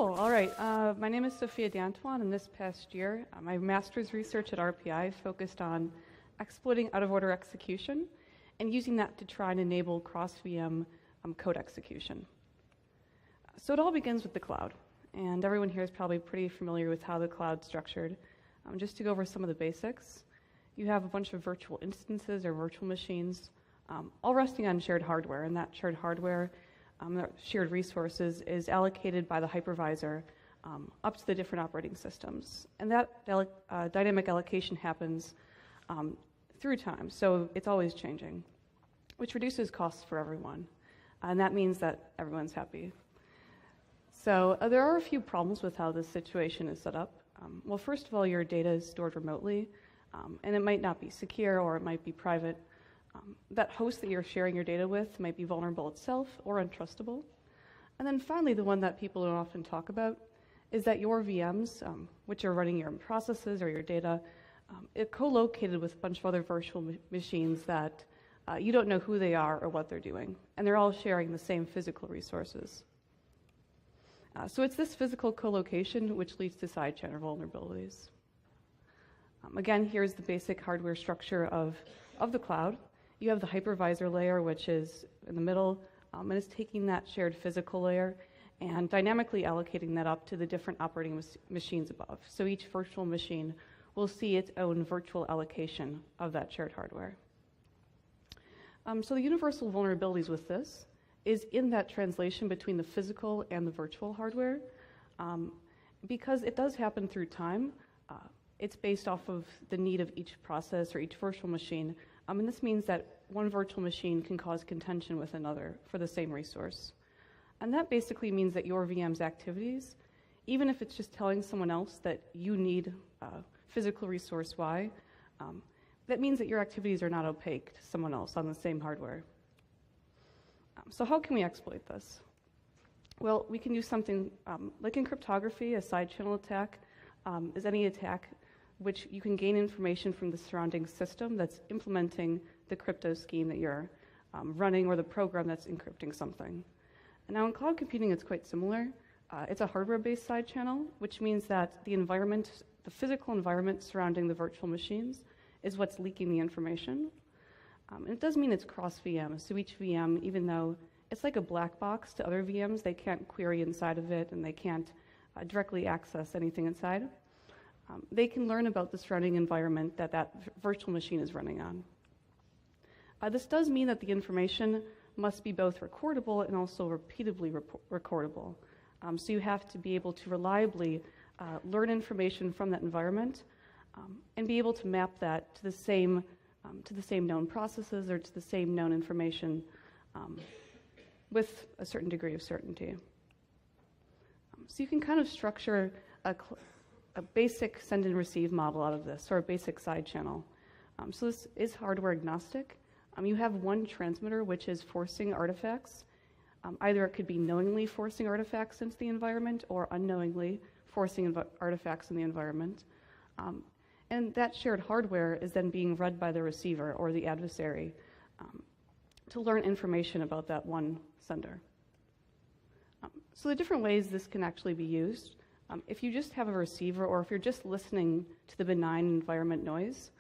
Cool. All right. My name is Sophia D'Antoine, and this past year, my master's research at RPI focused on exploiting out-of-order execution and using that to try and enable cross-VM code execution. So it all begins with the cloud, and everyone here is probably pretty familiar with how the cloud's structured. Just to go over some of the basics, you have a bunch of virtual instances or virtual machines, all resting on shared hardware, and that shared hardware, the shared resources, is allocated by the hypervisor up to the different operating systems. And that dynamic allocation happens through time, so it's always changing, which reduces costs for everyone. And that means that everyone's happy. So there are a few problems with how this situation is set up. Well, first of all, your data is stored remotely, and it might not be secure or it might be private. That host that you're sharing your data with might be vulnerable itself or untrustable. And then finally, the one that people don't often talk about is that your VMs, which are running your processes or your data, are co-located with a bunch of other virtual machines that you don't know who they are or what they're doing. And they're all sharing the same physical resources. So it's this physical co-location which leads to side channel vulnerabilities. Again, here's the basic hardware structure of the cloud. You have the hypervisor layer, which is in the middle, and is taking that shared physical layer and dynamically allocating that up to the different operating machines above. So each virtual machine will see its own virtual allocation of that shared hardware. So the universal vulnerabilities with this is in that translation between the physical and the virtual hardware. Because it does happen through time, it's based off of the need of each process or each virtual machine. And this means that one virtual machine can cause contention with another for the same resource. And that basically means that your VM's activities, even if it's just telling someone else that you need physical resource Y, that means that your activities are not opaque to someone else on the same hardware. So how can we exploit this? Well, we can do something like in cryptography. A side channel attack is any attack which you can gain information from the surrounding system that's implementing the crypto scheme that you're running or the program that's encrypting something. And now in cloud computing, it's quite similar. It's a hardware-based side channel, which means that the environment, the physical environment surrounding the virtual machines is what's leaking the information. And it does mean it's cross VM. So each VM, even though it's like a black box to other VMs, they can't query inside of it and they can't directly access anything inside. They can learn about the surrounding environment that virtual machine is running on. This does mean that the information must be both recordable and also repeatably recordable. So you have to be able to reliably learn information from that environment and be able to map that to the same known processes or to the same known information with a certain degree of certainty. So you can kind of structure a basic send and receive model out of this, or a basic side channel. So this is hardware agnostic. You have one transmitter which is forcing artifacts. Either it could be knowingly forcing artifacts into the environment or unknowingly forcing artifacts in the environment. And that shared hardware is then being read by the receiver or the adversary to learn information about that one sender. So the different ways this can actually be used, if you just have a receiver or if you're just listening to the benign environment noise,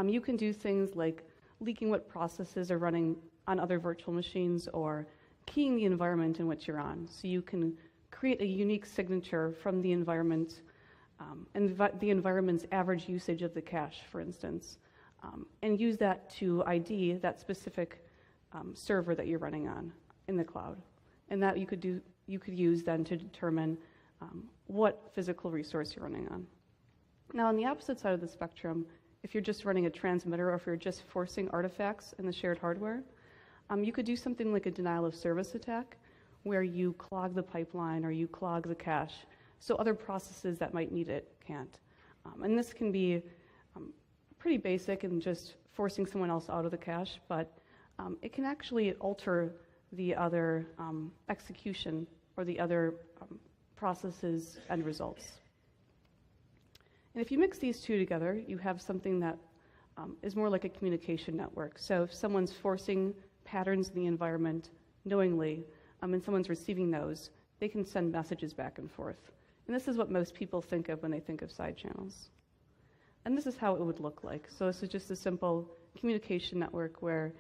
you can do things like leaking what processes are running on other virtual machines or keying the environment in which you're on. So you can create a unique signature from the environment and the environment's average usage of the cache, for instance, and use that to ID that specific server that you're running on in the cloud. And that you could use then to determine what physical resource you're running on. Now, on the opposite side of the spectrum, if you're just running a transmitter or if you're just forcing artifacts in the shared hardware, you could do something like a denial of service attack, where you clog the pipeline or you clog the cache so other processes that might need it can't. And this can be pretty basic and just forcing someone else out of the cache, but it can actually alter the other execution or the other processes and results. And if you mix these two together, you have something that is more like a communication network. So if someone's forcing patterns in the environment knowingly, and someone's receiving those, they can send messages back and forth. And this is what most people think of when they think of side channels. And this is how it would look like. So this is just a simple communication network where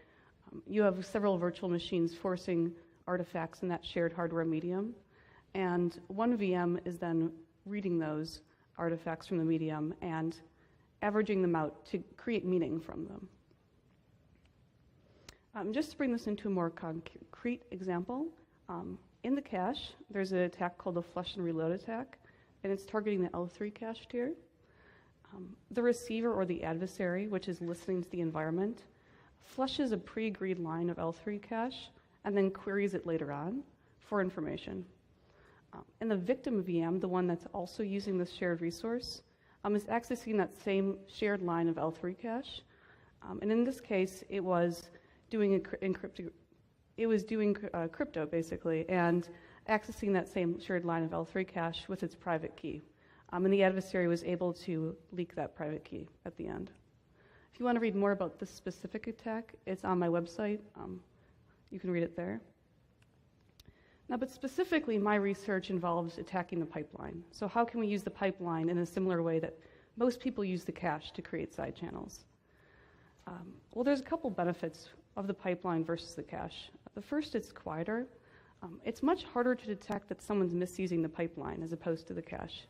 you have several virtual machines forcing artifacts in that shared hardware medium. And one VM is then reading those artifacts from the medium and averaging them out to create meaning from them. Just to bring this into a more concrete example, in the cache, there's an attack called the flush and reload attack, and it's targeting the L3 cache tier. The receiver or the adversary, which is listening to the environment, flushes a pre-agreed line of L3 cache and then queries it later on for information. And the victim VM, the one that's also using this shared resource, is accessing that same shared line of L3 cache. And in this case, it was doing crypto basically, and accessing that same shared line of L3 cache with its private key. And the adversary was able to leak that private key at the end. If you want to read more about this specific attack, it's on my website. You can read it there. Now, but specifically, my research involves attacking the pipeline. So how can we use the pipeline in a similar way that most people use the cache to create side channels? Well, there's a couple benefits of the pipeline versus the cache. The first, it's quieter. It's much harder to detect that someone's misusing the pipeline as opposed to the cache,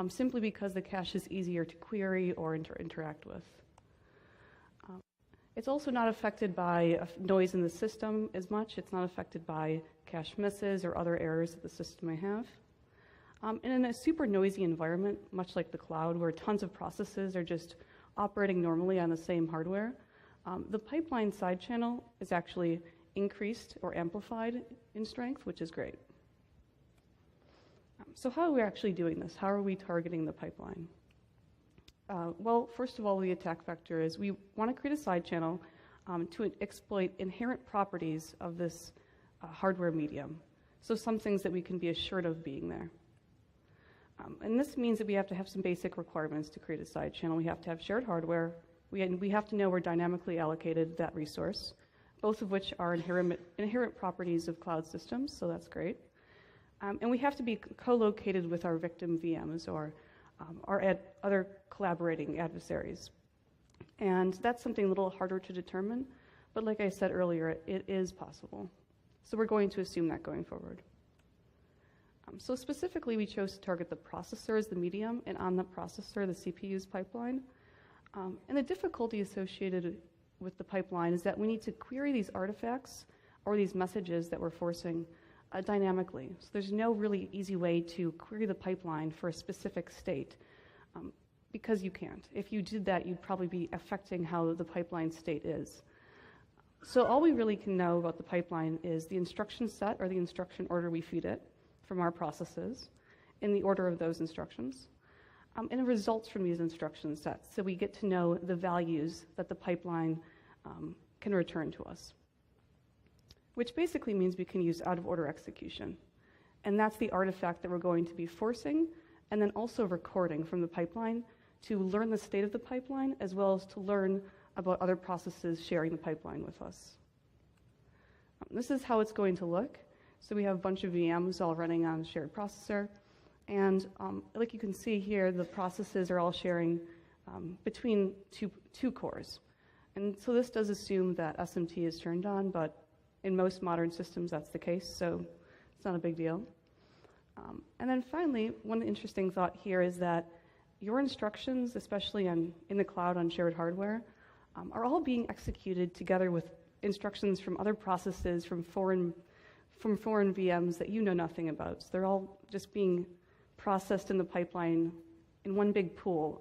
simply because the cache is easier to query or interact with. It's also not affected by noise in the system as much. It's not affected by cache misses or other errors that the system may have. And in a super noisy environment, much like the cloud, where tons of processes are just operating normally on the same hardware, the pipeline side channel is actually increased or amplified in strength, which is great. So how are we actually doing this? How are we targeting the pipeline? Well, first of all, the attack vector is we want to create a side channel to exploit inherent properties of this hardware medium. So some things that we can be assured of being there. And this means that we have to have some basic requirements to create a side channel. We have to have shared hardware. We have to know we're dynamically allocated that resource, both of which are inherent properties of cloud systems, so that's great. And we have to be co-located with our victim VMs or our other collaborating adversaries. And that's something a little harder to determine, but like I said earlier, it is possible. So we're going to assume that going forward. So specifically, we chose to target the processor as the medium, and on the processor, the CPU's pipeline. And the difficulty associated with the pipeline is that we need to query these artifacts or these messages that we're forcing dynamically. So there's no really easy way to query the pipeline for a specific state because you can't. If you did that, you'd probably be affecting how the pipeline state is. So all we really can know about the pipeline is the instruction set or the instruction order we feed it from our processes in the order of those instructions, and the results from these instruction sets. So we get to know the values that the pipeline can return to us, which basically means we can use out-of-order execution. And that's the artifact that we're going to be forcing and then also recording from the pipeline to learn the state of the pipeline as well as to learn about other processes sharing the pipeline with us. This is how it's going to look. So we have a bunch of VMs all running on a shared processor. And like you can see here, the processes are all sharing between two cores. And so this does assume that SMT is turned on, but in most modern systems that's the case, so it's not a big deal. And then finally, one interesting thought here is that your instructions, especially in the cloud on shared hardware, are all being executed together with instructions from other processes, from foreign VMs that you know nothing about. So they're all just being processed in the pipeline in one big pool,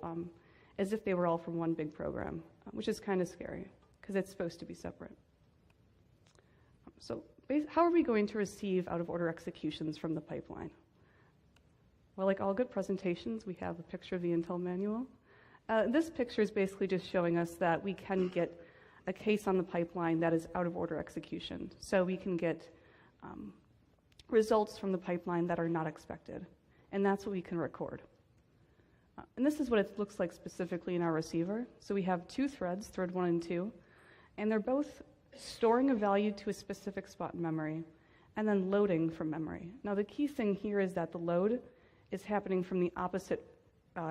as if they were all from one big program, which is kind of scary because it's supposed to be separate. So how are we going to receive out-of-order executions from the pipeline? Well, like all good presentations, we have a picture of the Intel manual. This picture is basically just showing us that we can get a case on the pipeline that is out-of-order execution. So we can get results from the pipeline that are not expected. And that's what we can record. And this is what it looks like specifically in our receiver. So we have two threads, thread 1 and 2, and they're both storing a value to a specific spot in memory and then loading from memory. Now the key thing here is that the load is happening from the opposite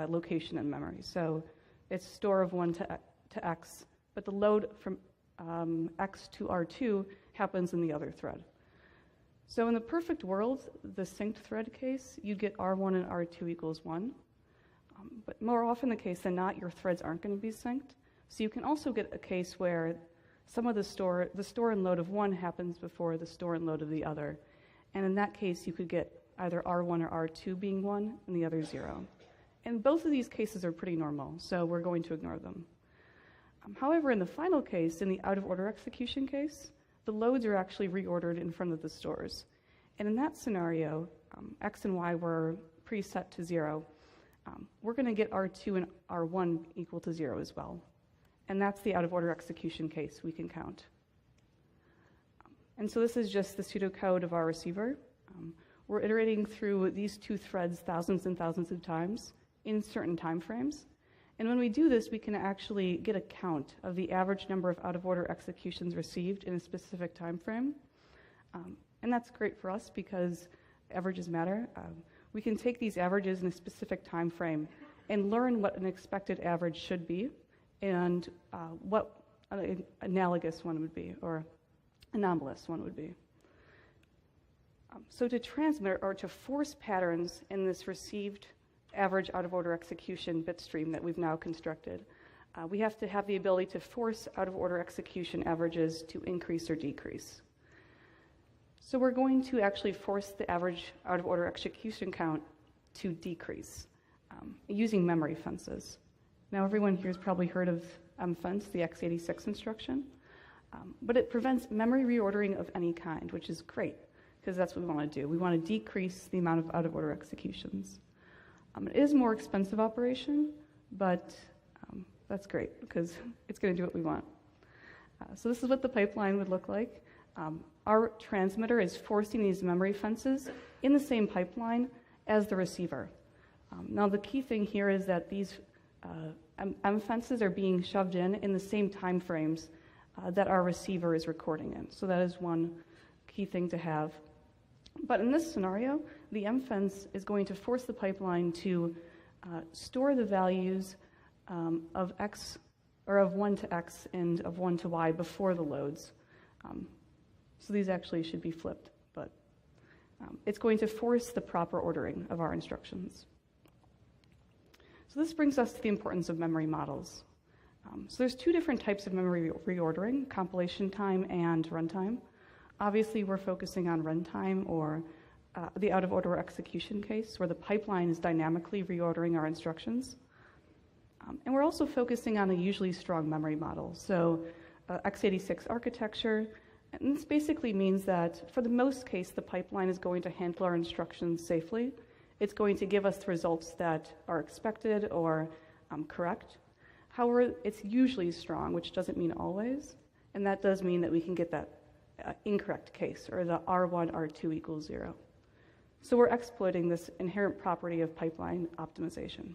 location in memory. So it's store of 1 to X, but the load from X to R2 happens in the other thread. So in the perfect world, the synced thread case, you'd get R1 and R2 equals 1. But more often the case than not, your threads aren't going to be synced. So you can also get a case where some of the store and load of one happens before the store and load of the other. And in that case, you could get either R1 or R2 being 1 and the other 0. And both of these cases are pretty normal, so we're going to ignore them. However, in the final case, in the out-of-order execution case, the loads are actually reordered in front of the stores. And in that scenario, X and Y were preset to 0. We're going to get R2 and R1 equal to 0 as well. And that's the out-of-order execution case we can count. And so this is just the pseudocode of our receiver. We're iterating through these two threads thousands and thousands of times in certain time frames. And when we do this, we can actually get a count of the average number of out-of-order executions received in a specific time frame. And that's great for us because averages matter. We can take these averages in a specific time frame and learn what an expected average should be and what an analogous one would be or anomalous one would be. So to transmit or to force patterns in this received average out-of-order execution bit stream that we've now constructed, we have to have the ability to force out-of-order execution averages to increase or decrease. So we're going to actually force the average out-of-order execution count to decrease using memory fences. Now everyone here has probably heard of mfence, the x86 instruction, but it prevents memory reordering of any kind, which is great because that's what we want to do. We want to decrease the amount of out-of-order executions. It is a more expensive operation, but that's great because it's going to do what we want. So this is what the pipeline would look like. Our transmitter is forcing these memory fences in the same pipeline as the receiver. Now the key thing here is that these M fences are being shoved in the same time frames that our receiver is recording in. So that is one key thing to have. But in this scenario, the M fence is going to force the pipeline to store the values of X, or of 1 to X and of 1 to Y before the loads. So these actually should be flipped, but it's going to force the proper ordering of our instructions. So this brings us to the importance of memory models. So there's two different types of memory reordering, compilation time and runtime. Obviously, we're focusing on runtime or the out-of-order execution case where the pipeline is dynamically reordering our instructions. And we're also focusing on a usually strong memory model. So x86 architecture, and this basically means that for the most case, the pipeline is going to handle our instructions safely. It's going to give us the results that are expected or correct. However, it's usually strong, which doesn't mean always, and that does mean that we can get that incorrect case, or the R1, R2 equals 0. So we're exploiting this inherent property of pipeline optimization.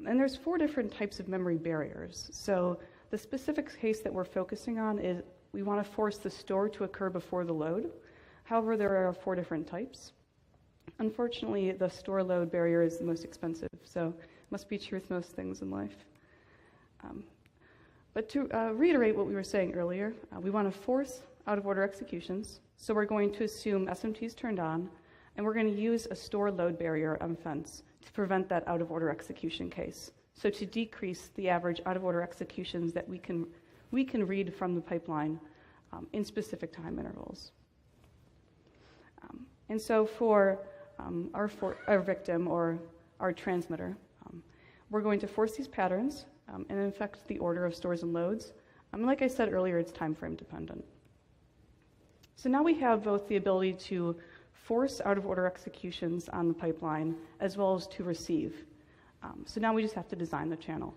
And there's 4 different types of memory barriers. So the specific case that we're focusing on is we want to force the store to occur before the load. However, there are 4 different types. Unfortunately, the store load barrier is the most expensive, so it must be true with most things in life. But to reiterate what we were saying earlier, we want to force out-of-order executions. So we're going to assume SMT is turned on, and we're going to use a store load barrier mfence to prevent that out-of-order execution case. So to decrease the average out-of-order executions that we can read from the pipeline in specific time intervals. And so for our victim or our transmitter, we're going to force these patterns and affect the order of stores and loads. Like I said earlier, it's time frame dependent. So now we have both the ability to force out-of-order executions on the pipeline as well as to receive. So now we just have to design the channel.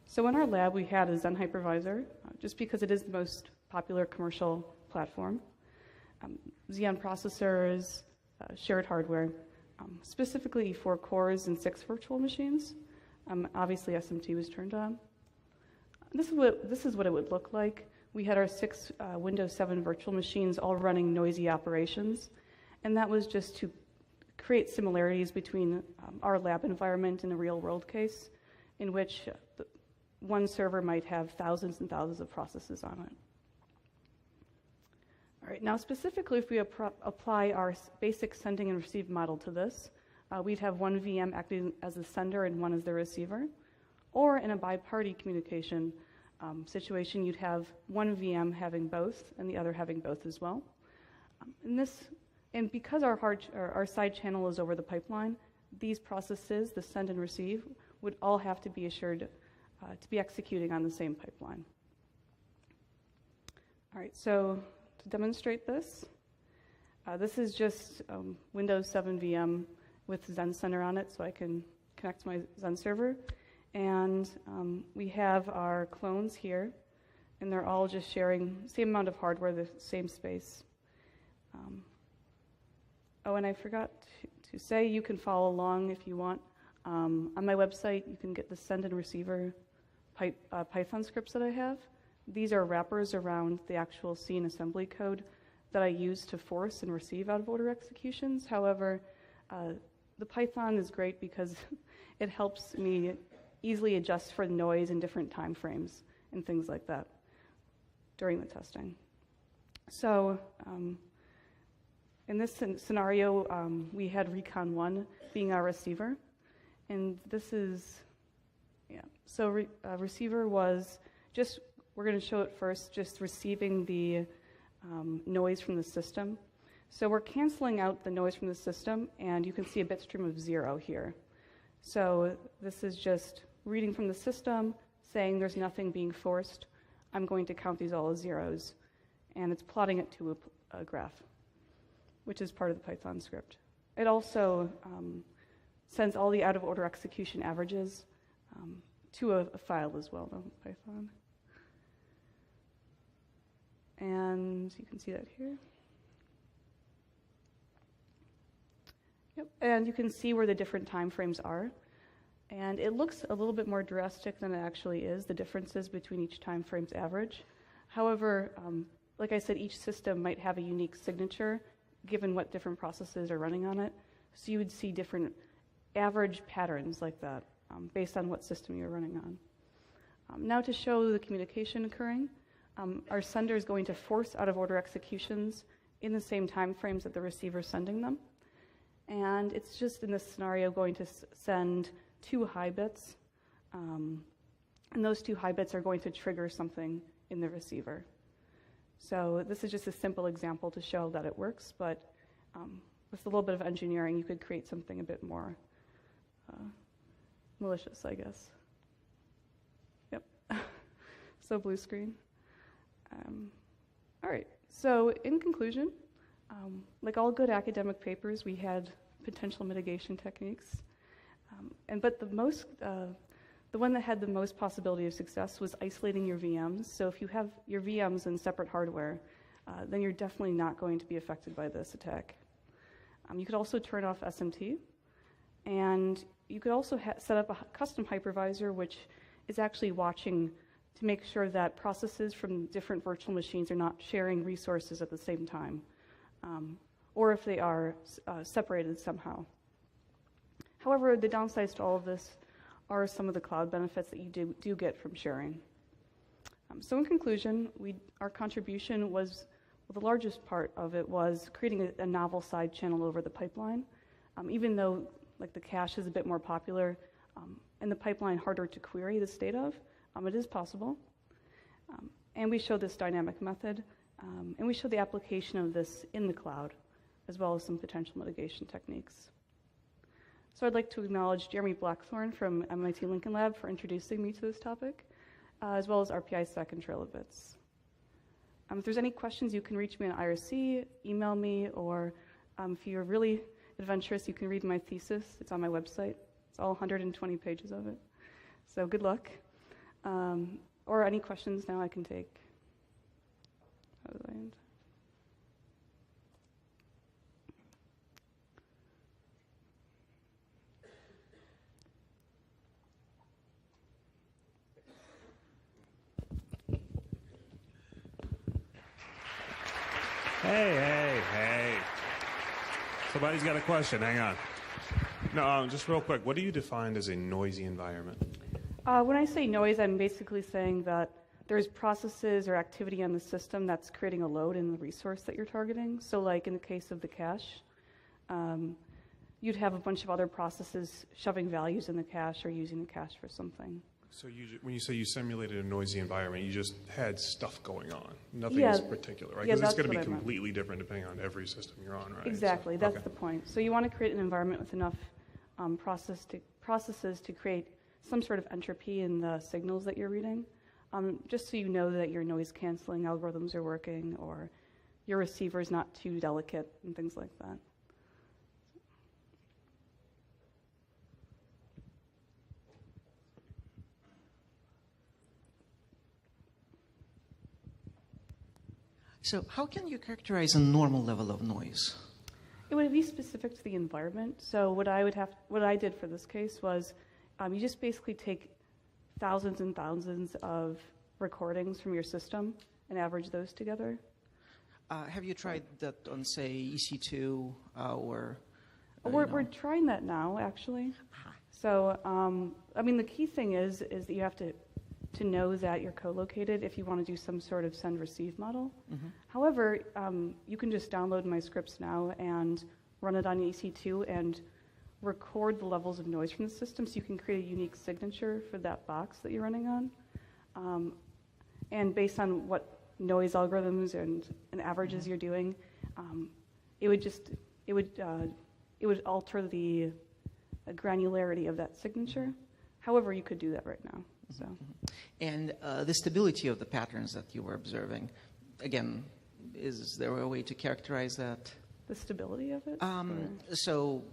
So in our lab, we had a Zen hypervisor, just because it is the most popular commercial platform. Xeon processors, shared hardware, specifically 4 cores and 6 virtual machines. Obviously, SMT was turned on. This is what it would look like we had our 6 Windows 7 virtual machines all running noisy operations, and that was just to create similarities between our lab environment and a real-world case in which one server might have thousands and thousands of processes on it. All right, now specifically if we apply our basic sending and receive model to this, we'd have one VM acting as the sender and one as the receiver. Or in a bi-party communication situation, you'd have one VM having both and the other having both as well. And because our side channel is over the pipeline, these processes, the send and receive, would all have to be assured to be executing on the same pipeline. All right, so to demonstrate this, this is just Windows 7 VM with Zen Center on it, so I can connect to my Zen server. And we have our clones here, and they're all just sharing the same amount of hardware, the same space. Oh, and I forgot to say, you can follow along if you want. On my website, you can get the send and receiver Python scripts that I have. These are wrappers around the actual C and assembly code that I use to force and receive out-of-order executions. However, the Python is great because it helps me easily adjust for noise in different time frames and things like that during the testing. So in this scenario, we had recon1 being our receiver. And this is, so receiver was just, we're going to show it first, just receiving the noise from the system. So we're canceling out the noise from the system, and you can see a bit stream of 0 here. So this is just reading from the system, saying there's nothing being forced. I'm going to count these all as zeros. And it's plotting it to a graph, which is part of the Python script. It also sends all the out-of-order execution averages to a file as well, though, Python. And you can see that here. Yep, and you can see where the different time frames are. And it looks a little bit more drastic than it actually is, the differences between each time frame's average. However, like I said, each system might have a unique signature given what different processes are running on it. So you would see different average patterns like that based on what system you're running on. Now to show the communication occurring, our sender is going to force out-of-order executions in the same time frames that the receiver is sending them. And it's just in this scenario going to send 2 high bits. And those 2 high bits are going to trigger something in the receiver. So this is just a simple example to show that it works, but with a little bit of engineering, you could create something a bit more malicious, I guess. Yep. So blue screen. All right, so in conclusion, like all good academic papers, we had potential mitigation techniques. But the one that had the most possibility of success was isolating your VMs. So if you have your VMs in separate hardware, then you're definitely not going to be affected by this attack. You could also turn off SMT, and you could also set up a custom hypervisor, which is actually watching to make sure that processes from different virtual machines are not sharing resources at the same time, or if they are separated somehow. However, the downsides to all of this are some of the cloud benefits that you do get from sharing. So in conclusion, our contribution was, well, the largest part of it was creating a novel side channel over the pipeline. Even though like the cache is a bit more popular and the pipeline harder to query the state of, it is possible. And we show this dynamic method, and we show the application of this in the cloud, as well as some potential mitigation techniques. So I'd like to acknowledge Jeremy Blackthorn from MIT Lincoln Lab for introducing me to this topic, as well as RPI Stack and Trail of Bits. If there's any questions, you can reach me on IRC, email me, or if you're really adventurous, you can read my thesis. It's on my website. It's all 120 pages of it. So good luck. Or any questions now I can take. How did I end? Hey. Somebody's got a question. Hang on. No, just real quick. What do you define as a noisy environment? When I say noise, I'm basically saying that there's processes or activity on the system that's creating a load in the resource that you're targeting. So like in the case of the cache, you'd have a bunch of other processes shoving values in the cache or using the cache for something. So when you say you simulated a noisy environment, you just had stuff going on. Nothing is particular, right? Because it's going to be completely different depending on every system you're on, right? Exactly. So, that's the point. So you want to create an environment with enough processes to create some sort of entropy in the signals that you're reading, just so you know that your noise canceling algorithms are working or your receiver is not too delicate and things like that. So how can you characterize a normal level of noise? It would be specific to the environment. So what I did for this case was you just basically take thousands and thousands of recordings from your system and average those together. Have you tried that on, say, EC2 or? We're trying that now, actually. So, I mean, the key thing is that you have to know that you're co-located if you want to do some sort of send-receive model. Mm-hmm. However, you can just download my scripts now and run it on EC2 and record the levels of noise from the system so you can create a unique signature for that box that you're running on. And based on what noise algorithms and averages you're doing, it would alter the granularity of that signature. However, you could do that right now. So. And the stability of the patterns that you were observing, again, is there a way to characterize that? The stability of it? So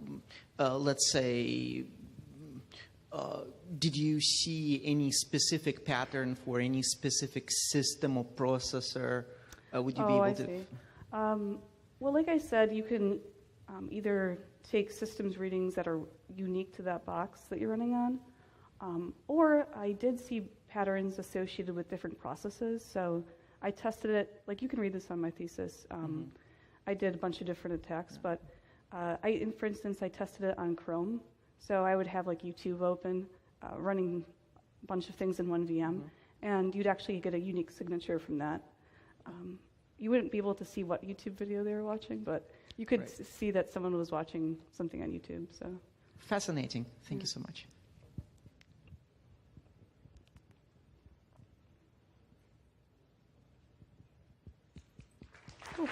let's say, did you see any specific pattern for any specific system or processor? Would you be able to? See. Well, like I said, you can either take systems readings that are unique to that box that you're running on, or I did see patterns associated with different processes. So I tested it, like you can read this on my thesis. I did a bunch of different attacks, but for instance, I tested it on Chrome. So I would have like YouTube open, running a bunch of things in one VM, and you'd actually get a unique signature from that. You wouldn't be able to see what YouTube video they were watching, but you could see that someone was watching something on YouTube. So fascinating. Thank you so much. Cool.